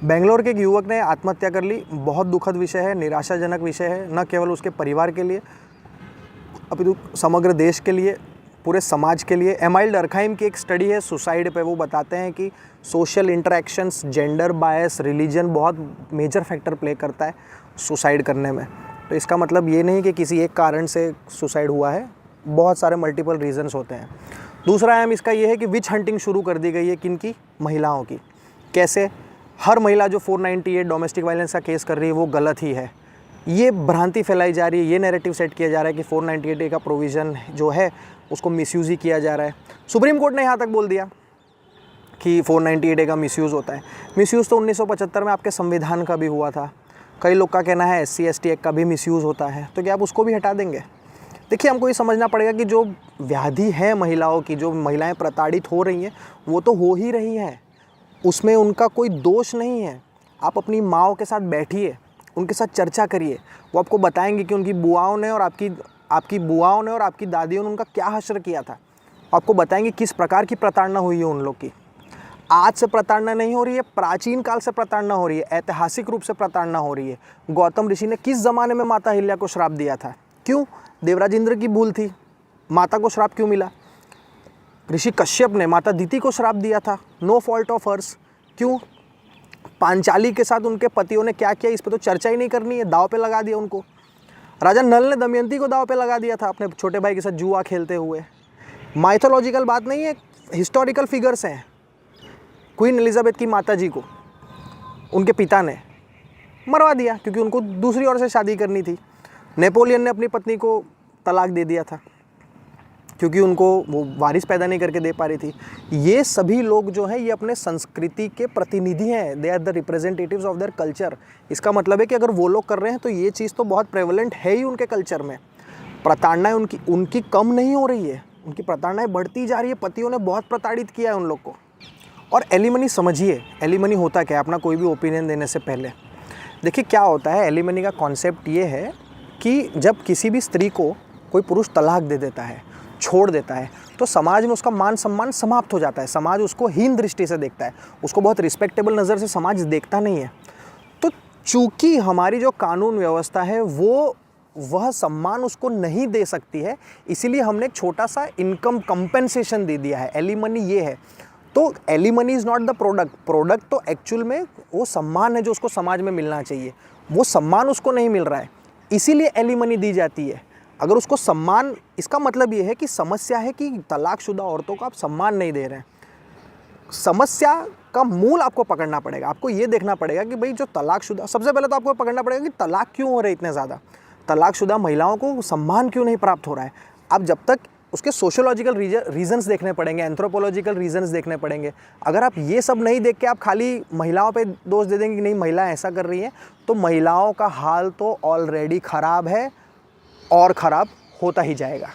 बेंगलोर के एक युवक ने आत्महत्या कर ली। बहुत दुखद विषय है, निराशाजनक विषय है, न केवल उसके परिवार के लिए अपितु समग्र देश के लिए, पूरे समाज के लिए। एमाइल डर्कहाइम की एक स्टडी है सुसाइड पे, वो बताते हैं कि social interactions, gender bias, religion बहुत मेजर फैक्टर प्ले करता है सुसाइड करने में। तो इसका मतलब ये नहीं कि किसी एक कारण से सुसाइड हुआ है, बहुत सारे मल्टीपल रीजंस होते हैं। दूसरा अहम इसका ये है कि विच हंटिंग शुरू कर दी गई है, किनकी? महिलाओं की। कैसे? हर महिला जो 498 डोमेस्टिक वायलेंस का केस कर रही है वो गलत ही है, ये भ्रांति फैलाई जा रही है, ये नैरेटिव सेट किया जा रहा है कि 498A का प्रोविज़न जो है उसको मिसयूज़ ही किया जा रहा है। सुप्रीम कोर्ट ने यहाँ तक बोल दिया कि 498A का मिसयूज़ होता है। मिसयूज़ तो 1975 में आपके संविधान का भी हुआ था। कई लोग का कहना है SC/ST एक्ट का भी मिसयूज़ होता है, तो क्या आप उसको भी हटा देंगे? देखिए, हमको ये समझना पड़ेगा कि जो व्याधि है महिलाओं की, जो महिलाएं प्रताड़ित हो रही हैं, वो तो हो ही रही हैं, उसमें उनका कोई दोष नहीं है। आप अपनी माँओं के साथ बैठिए, उनके साथ चर्चा करिए, वो आपको बताएंगे कि उनकी बुआओं ने और आपकी बुआओं ने और आपकी दादियों ने उनका क्या हश्र किया था। आपको बताएंगे किस प्रकार की प्रताड़ना हुई है उन लोग की। आज से प्रताड़ना नहीं हो रही है, प्राचीन काल से प्रताड़ना हो रही है, ऐतिहासिक रूप से प्रताड़ना हो रही है। गौतम ऋषि ने किस ज़माने में माता अहिल्या को श्राप दिया था? क्यों? देवराज इंद्र की भूल थी, माता को श्राप क्यों मिला? ऋषि कश्यप ने माता दिति को श्राप दिया था, नो फॉल्ट ऑफ हर्स। क्यों? पांचाली के साथ उनके पतियों ने क्या किया, इस पर तो चर्चा ही नहीं करनी है, दाव पे लगा दिया उनको। राजा नल ने दमयंती को दाव पे लगा दिया था अपने छोटे भाई के साथ जुआ खेलते हुए। माइथोलॉजिकल बात नहीं है, हिस्टोरिकल फिगर्स हैं। क्वीन एलिजाबेथ की माता जी को उनके पिता ने मरवा दिया क्योंकि उनको दूसरी ओर से शादी करनी थी। नेपोलियन ने अपनी पत्नी को तलाक दे दिया था क्योंकि उनको वो वारिस पैदा नहीं करके दे पा रही थी। ये सभी लोग जो हैं ये अपने संस्कृति के प्रतिनिधि हैं, they are the representatives of their culture. इसका मतलब है कि अगर वो लोग कर रहे हैं तो ये चीज़ तो बहुत प्रेवलेंट है ही उनके कल्चर में। प्रताड़नाएँ उनकी कम नहीं हो रही है, उनकी प्रताड़नाएँ बढ़ती जा रही है। पतियों ने बहुत प्रताड़ित किया है उन लोग को। और एलिमनी समझिए, एलिमनी होता क्या है, अपना कोई भी ओपिनियन देने से पहले देखिए क्या होता है। एलिमनी का कॉन्सेप्ट ये है कि जब किसी भी स्त्री को कोई पुरुष तलाक दे देता है, छोड़ देता है, तो समाज में उसका मान सम्मान समाप्त हो जाता है। समाज उसको हीन दृष्टि से देखता है, उसको बहुत रिस्पेक्टेबल नज़र से समाज देखता नहीं है। तो चूँकि हमारी जो कानून व्यवस्था है वह सम्मान उसको नहीं दे सकती है, इसीलिए हमने एक छोटा सा इनकम कंपेंसेशन दे दिया है। एलिमनी ये है। तो alimony is not the product तो एक्चुअल में वो सम्मान है जो उसको समाज में मिलना चाहिए, वो सम्मान उसको नहीं मिल रहा है, इसीलिए एलिमनी दी जाती है। अगर उसको सम्मान, इसका मतलब ये है कि समस्या है कि तलाकशुदा औरतों को आप सम्मान नहीं दे रहे हैं। समस्या का मूल आपको पकड़ना पड़ेगा। आपको ये देखना पड़ेगा कि भाई जो तलाकशुदा, सबसे पहले तो आपको पकड़ना पड़ेगा कि तलाक क्यों हो रहे इतने ज़्यादा, तलाकशुदा महिलाओं को सम्मान क्यों नहीं प्राप्त हो रहा है। आप जब तक उसके सोशियोलॉजिकल रीजंस देखने पड़ेंगे, एंथ्रोपोलॉजिकल रीजंस देखने पड़ेंगे। अगर आप ये सब नहीं देख के आप खाली महिलाओं पे दोष दे देंगे कि नहीं महिलाएं ऐसा कर रही हैं, तो महिलाओं का हाल तो ऑलरेडी ख़राब है और ख़राब होता ही जाएगा।